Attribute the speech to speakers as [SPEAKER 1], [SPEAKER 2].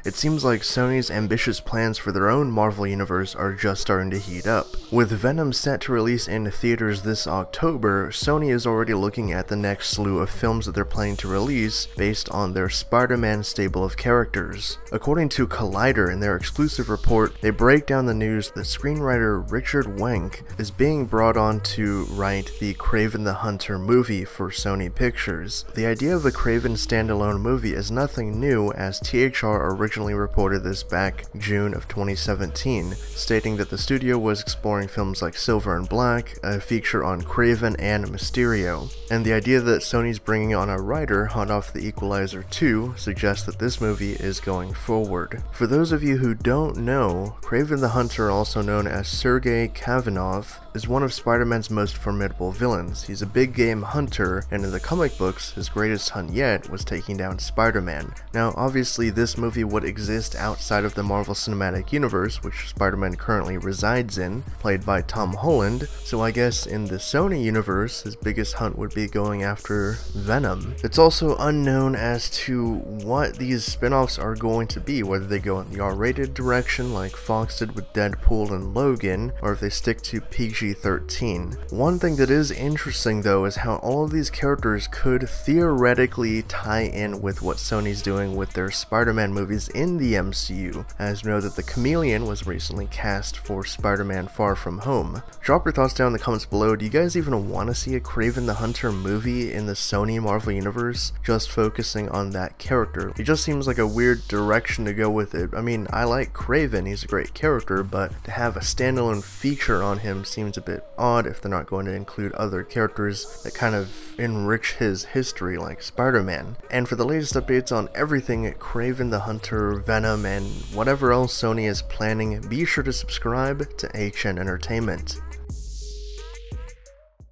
[SPEAKER 1] It seems like Sony's ambitious plans for their own Marvel Universe are just starting to heat up. With Venom set to release in theaters this October, Sony is already looking at the next slew of films that they're planning to release based on their Spider-Man stable of characters. According to Collider in their exclusive report, they break down the news that screenwriter Richard Wenk is being brought on to write the Kraven the Hunter movie for Sony Pictures. The idea of a Kraven standalone movie is nothing new, as THR originally reported this back June of 2017, stating that the studio was exploring films like Silver and Black, a feature on Kraven and Mysterio, and the idea that Sony's bringing on a writer hot off the Equalizer 2 suggests that this movie is going forward. For those of you who don't know, Kraven the Hunter, also known as Sergei Kavanaugh, is one of Spider-Man's most formidable villains. He's a big game hunter, and in the comic books, his greatest hunt yet was taking down Spider-Man. Now, obviously this movie would exist outside of the Marvel Cinematic Universe, which Spider-Man currently resides in, played by Tom Holland, so I guess in the Sony universe, his biggest hunt would be going after Venom. It's also unknown as to what these spin-offs are going to be, whether they go in the R-rated direction like Fox did with Deadpool and Logan, or if they stick to PG-13. One thing that is interesting though is how all of these characters could theoretically tie in with what Sony's doing with their Spider-Man movies in the MCU, as we know that the Chameleon was recently cast for Spider-Man Far From Home. Drop your thoughts down in the comments below. Do you guys even want to see a Kraven the Hunter movie in the Sony Marvel Universe, just focusing on that character? It just seems like a weird direction to go with it. I mean, I like Kraven, he's a great character, but to have a standalone feature on him seems a bit odd if they're not going to include other characters that kind of enrich his history like Spider-Man. And for the latest updates on everything Kraven the Hunter, Venom, and whatever else Sony is planning, be sure to subscribe to HN Entertainment.